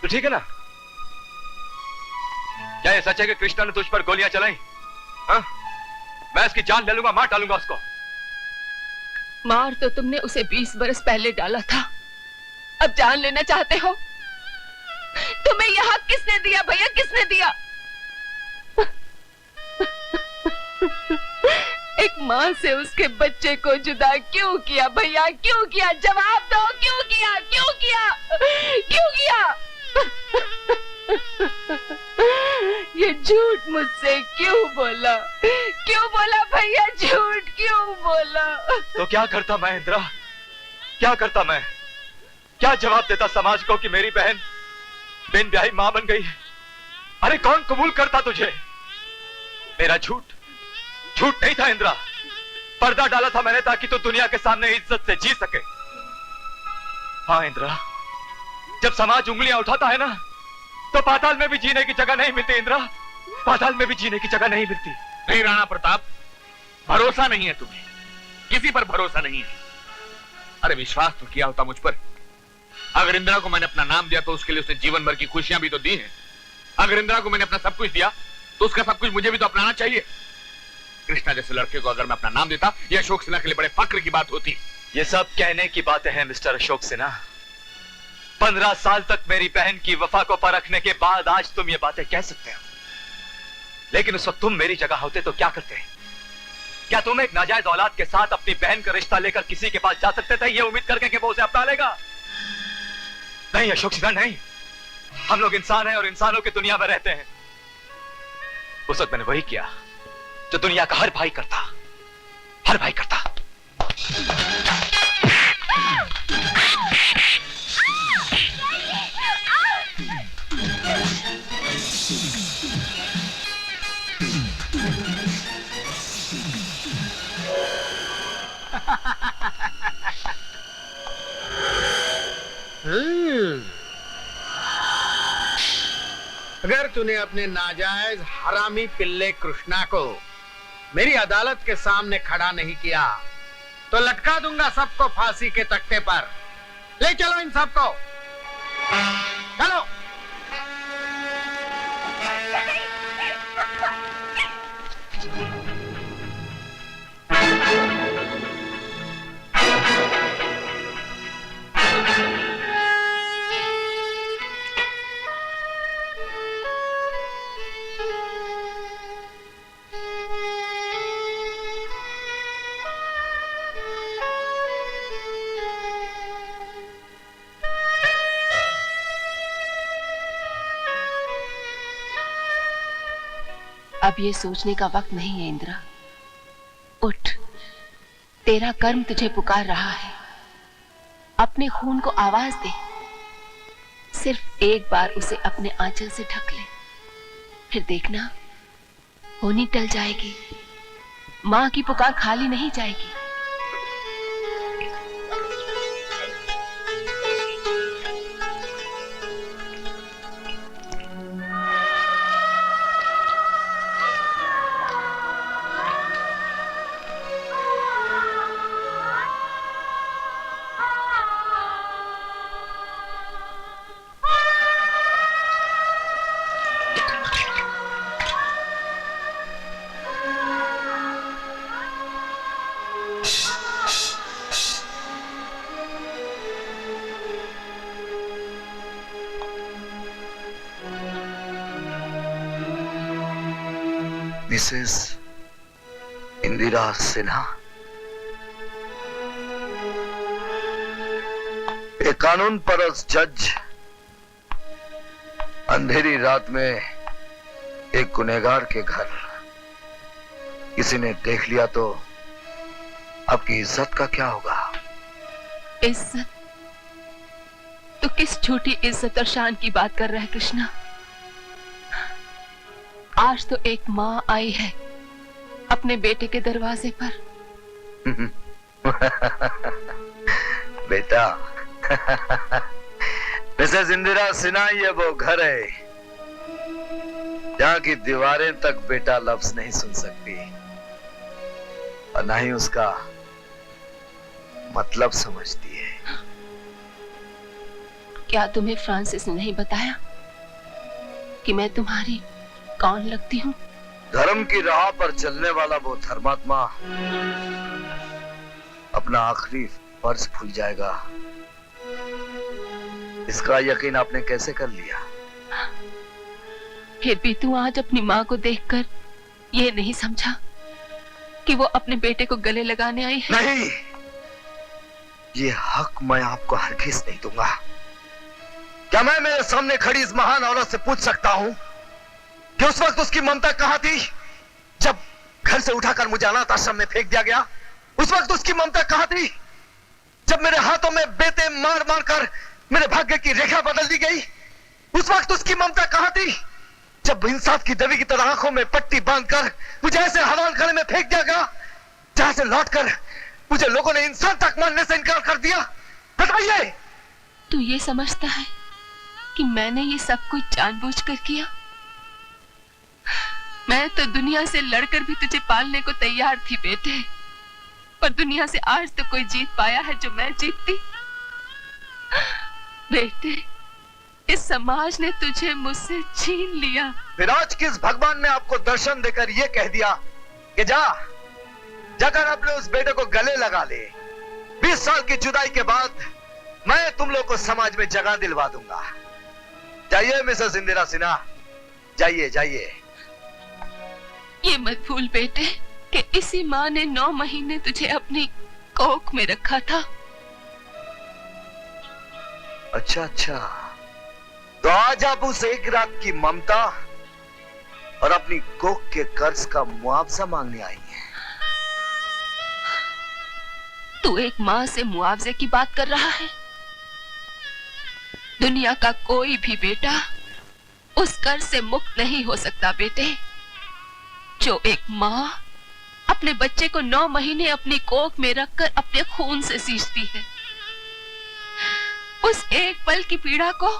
तो ठीक है ना? क्या ये सच है कि कृष्णा ने तुझ पर गोलियां चलाई? हाँ? मैं इसकी जान ले लूंगा, मार डालूंगा उसको। मार तो तुमने उसे 20 बरस पहले डाला था, अब जान लेना चाहते हो? तुम्हें यह हक किसने दिया भैया, किसने दिया? एक माँ से उसके बच्चे को जुदा क्यों किया भैया, क्यों किया? जवाब दो, क्यों किया, क्यों किया, क्यों किया? ये झूठ मुझसे क्यों बोला, क्यों बोला भैया, झूठ क्यों बोला? तो क्या करता मैं इंदिरा, क्या करता मैं? क्या जवाब देता समाज को कि मेरी बहन बिन ब्याही मां बन गई? अरे कौन कबूल करता तुझे? मेरा झूठ झूठ नहीं था इंदिरा, पर्दा डाला था मैंने ताकि तू दुनिया के सामने इज्जत से जी सके। हाँ इंदिरा, जब समाज उंगलियां उठाता है ना, तो पाताल में भी जीने की जगह नहीं मिलती इंदिरा, पाताल में भी जीने की जगह नहीं मिलती। नहीं राणा प्रताप, भरोसा नहीं है तुम्हें, किसी पर भरोसा नहीं है। अरे विश्वास तो किया होता मुझ पर। अगर इंदिरा को मैंने अपना नाम दिया तो उसके लिए उसने जीवन भर की खुशियां भी तो दी हैं। अगर इंदिरा को मैंने अपना सब कुछ दिया तो उसका सब कुछ मुझे भी तो अपनाना चाहिए। कृष्णा जैसे लड़के को अगर मैं अपना नाम देता, यह अशोक सिन्हा के लिए बड़े फक्र की बात होती। ये सब कहने की बातें हैं मिस्टर अशोक सिन्हा। 15 साल तक मेरी बहन की वफा को परखने के बाद आज तुम ये बातें कह सकते हो, लेकिन उस वक्त तुम मेरी जगह होते तो क्या करते? क्या तुम एक नाजायज औलाद के साथ अपनी बहन का रिश्ता लेकर किसी के पास जा सकते थे ये उम्मीद करके कि वो उसे अपना लेगा? नहीं अशोक सिन्हा, नहीं। हम लोग इंसान हैं और इंसानों की दुनिया में रहते हैं। उस वक्त मैंने वही किया जो दुनिया का हर भाई करता, हर भाई करता। अगर तूने अपने नाजायज हरामी पिल्ले कृष्णा को मेरी अदालत के सामने खड़ा नहीं किया तो लटका दूंगा सबको फांसी के तख्ते पर। ले चलो इन सबको, चलो। अब ये सोचने का वक्त नहीं है इंदिरा, उठ, तेरा कर्म तुझे पुकार रहा है। अपने खून को आवाज दे, सिर्फ एक बार उसे अपने आंचल से ढक ले, फिर देखना होनी टल जाएगी, मां की पुकार खाली नहीं जाएगी। मिसेस इंदिरा सिन्हा, एक कानून परस्त जज अंधेरी रात में एक गुनहगार के घर किसी ने देख लिया तो आपकी इज्जत का क्या होगा? इज्जत? तो किस छोटी इज्जत और शान की बात कर रहा है कृष्णा? आज तो एक माँ आई है अपने बेटे के दरवाजे पर। बेटा, मिसेस इंदिरा सिन्हा, ये वो घर है जहां की दीवारें तक बेटा लफ्ज नहीं सुन सकती और ना ही उसका मतलब समझती है। क्या तुम्हें फ्रांसिस ने नहीं बताया कि मैं तुम्हारी कौन लगती हूँ? धर्म की राह पर चलने वाला वो धर्मात्मा अपना आखिरी फर्ज भूल जाएगा, इसका यकीन आपने कैसे कर लिया? फिर भी तू आज अपनी माँ को देखकर ये नहीं समझा कि वो अपने बेटे को गले लगाने आई है? नहीं, ये हक मैं आपको हरगिज नहीं दूंगा। क्या मैं मेरे सामने खड़ी इस महान औरत से पूछ सकता हूं कि उस वक्त उसकी ममता कहां थी जब घर से उठाकर मुझे अनाथ आश्रम में फेंक दिया गया? उस वक्त उसकी ममता कहां थी जब मेरे हाथों में बेटे मार मार कर मेरे भाग्य की रेखा बदल दी गई? उस वक्त उसकी ममता कहां थी जब इंसाफ की देवी की तरह आंखों में पट्टी बांधकर मुझे ऐसे हवाल खाने में फेंक दिया गया जहां से लौटकर मुझे लोगों ने इंसान तक मानने से इनकार कर दिया? बताइए। तू ये समझता है कि मैंने ये सब कुछ जानबूझकर किया? मैं तो दुनिया से लड़कर भी तुझे पालने को तैयार थी बेटे, पर दुनिया से आज तो कोई जीत पाया है जो मैं जीतती। बेटे, इस समाज ने तुझे मुझसे छीन लिया। फिर आज किस भगवान ने आपको दर्शन देकर यह कह दिया कि जाकर अपने उस बेटे को गले लगा ले? 20 साल की जुदाई के बाद मैं तुम लोग को समाज में जगह दिलवा दूंगा। जाइए मिसेस इंदिरा सिन्हा, जाइए जाइए। ये मत भूल बेटे कि इसी माँ ने 9 महीने तुझे अपनी कोख में रखा था। अच्छा अच्छा, तो आज आप उस एक रात की ममता और अपनी कोख के कर्ज का मुआवजा मांगने आई हैं। तू एक माँ से मुआवजे की बात कर रहा है? दुनिया का कोई भी बेटा उस कर्ज से मुक्त नहीं हो सकता बेटे, जो एक माँ अपने बच्चे को 9 महीने अपनी कोख में रखकर अपने खून से सींचती है। उस एक पल की पीड़ा को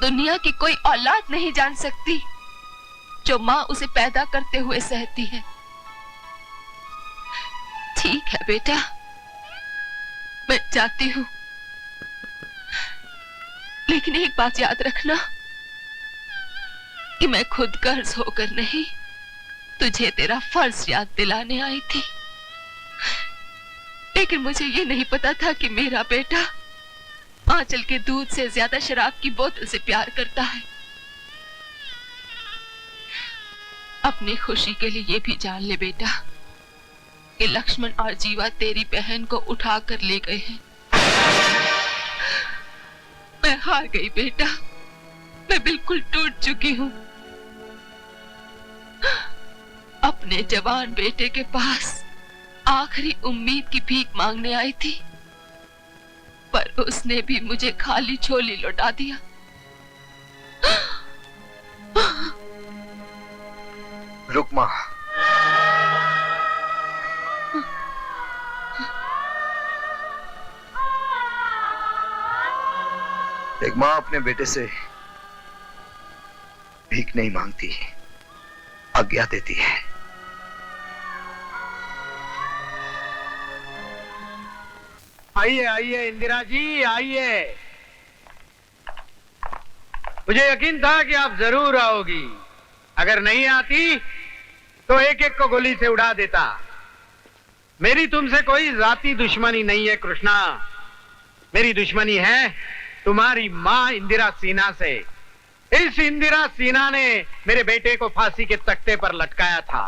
दुनिया की कोई औलाद नहीं जान सकती जो माँ उसे पैदा करते हुए सहती है। ठीक है बेटा, मैं जाती हूँ, लेकिन एक बात याद रखना कि मैं खुद कर्ज होकर नहीं, तुझे तेरा फर्ज याद दिलाने आई थी। लेकिन मुझे ये नहीं पता था कि मेरा बेटा आंचल के दूध से ज्यादा शराब की बोतल से प्यार करता है। अपनी खुशी के लिए ये भी जान ले बेटा कि लक्ष्मण और जीवा तेरी बहन को उठा कर ले गए हैं। मैं हार गई बेटा, मैं बिल्कुल टूट चुकी हूँ। अपने जवान बेटे के पास आखिरी उम्मीद की भीख मांगने आई थी, पर उसने भी मुझे खाली झोली लौटा दिया। रुकमा, एक माँ अपने बेटे से भीख नहीं मांगती, आज्ञा देती है। आइए आइए इंदिरा जी, आइए। मुझे यकीन था कि आप जरूर आओगी। अगर नहीं आती तो एक एक को गोली से उड़ा देता। मेरी तुमसे कोई जाती दुश्मनी नहीं है कृष्णा, मेरी दुश्मनी है तुम्हारी माँ इंदिरा सिन्हा से। इस इंदिरा सिन्हा ने मेरे बेटे को फांसी के तख्ते पर लटकाया था।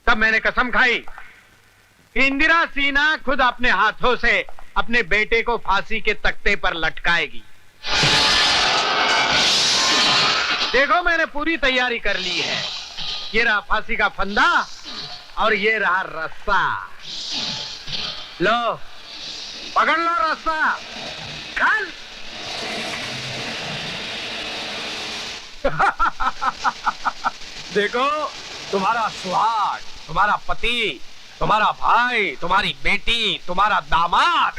तब मैंने कसम खाई कि इंदिरा सिन्हा खुद अपने हाथों से अपने बेटे को फांसी के तख्ते पर लटकाएगी। देखो मैंने पूरी तैयारी कर ली है। ये रहा फांसी का फंदा और ये रहा रस्सा। लो पकड़ लो रस्सा, चल। देखो तुम्हारा सुहाग, तुम्हारा पति, तुम्हारा भाई, तुम्हारी बेटी, तुम्हारा दामाद।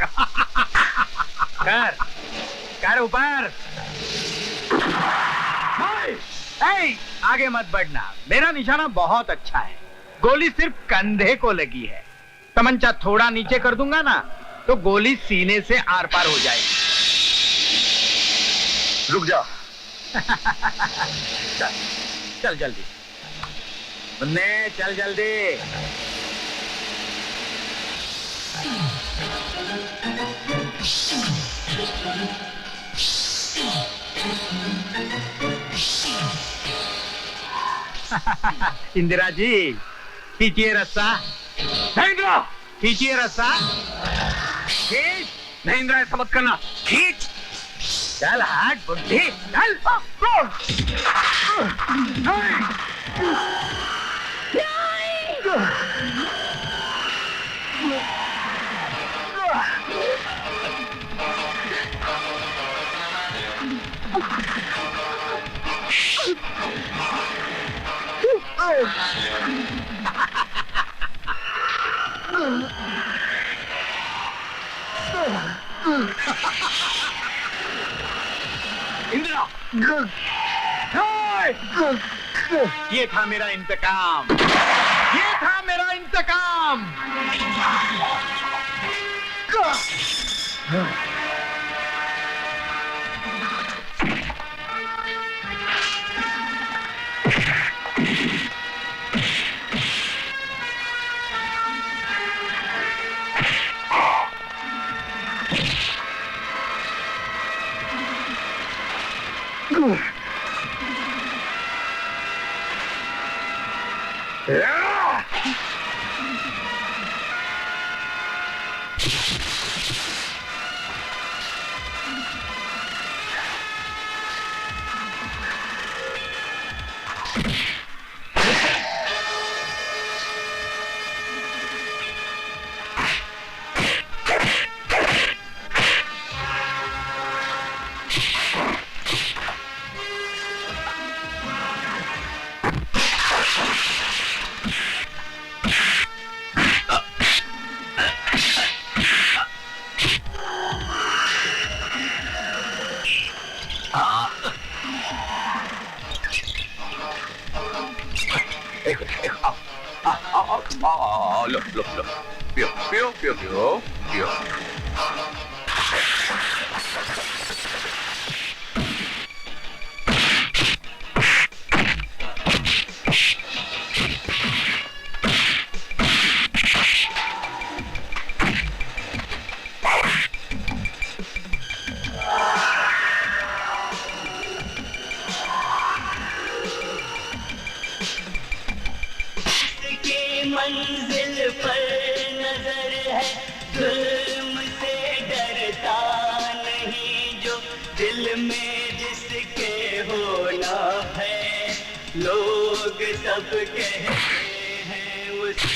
कर ऊपर। आगे मत बढ़ना, मेरा निशाना बहुत अच्छा है। गोली सिर्फ कंधे को लगी है। तमंचा थोड़ा नीचे कर दूंगा ना तो गोली सीने से आर पार हो जाएगी। रुक जा। चल चल जल्दी मुन्ने, चल जल्दी। इंदिरा जी खींचिए रस्सा। नहीं इंदिरा, खींचिए रस्सा। खींच। नहीं इंदिरा, ऐसा मत करना। खींच। चल हट बुढ़ी, चल। इंदिरा, ये था मेरा इंतकाम, ये था मेरा इंतकाम। लो लो लो, पियो पियो पियो पियो पियो। मंजिल पर नजर है, जुल्म से डरता नहीं, जो दिल में जिसके होना है, लोग सब कहते हैं उस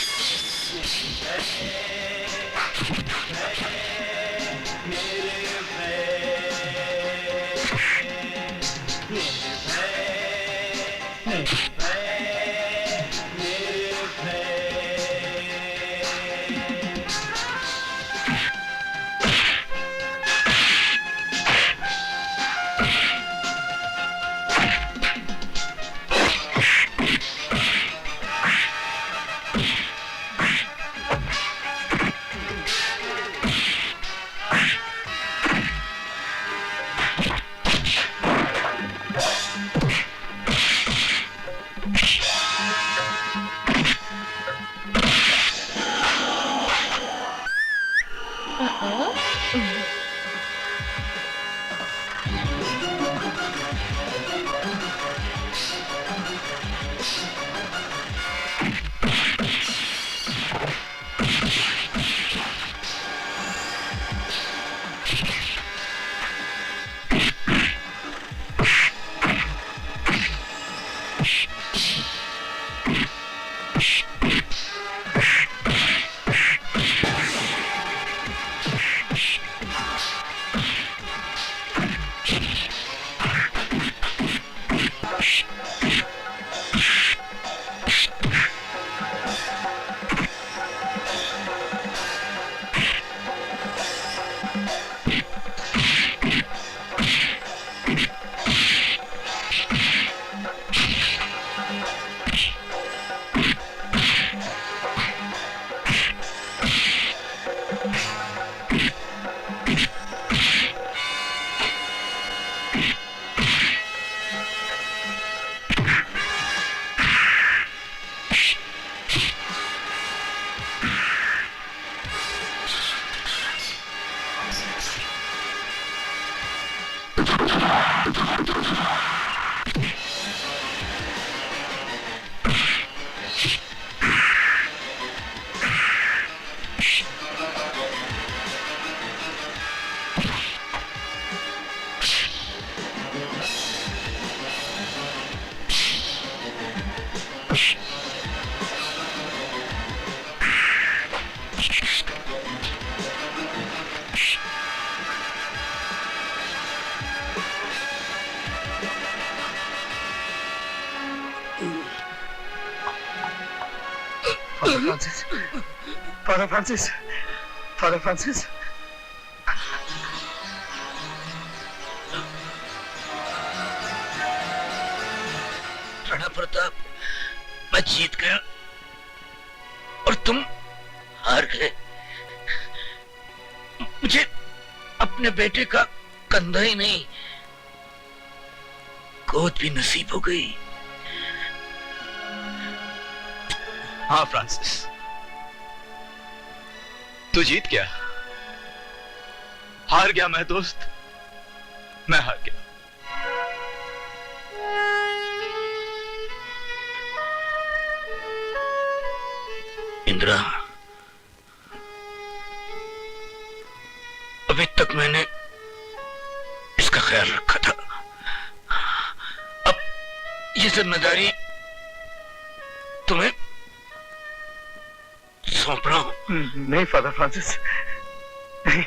Father Francis. Father Francis. Father Francis. Rana Pratap, मैं जीत गया और तुम हार गए। मुझे अपने बेटे का कंधा ही नहीं, गोद भी नसीब हो गई। हाँ फ्रांसिस, तू जीत गया। हार गया मैं दोस्त, मैं हार गया। इंदिरा, अभी तक मैंने इसका ख्याल रखा था, अब ये जिम्मेदारी तुम्हें सौंप रहा हूं। नहीं फादर फ्रांसिस, नहीं।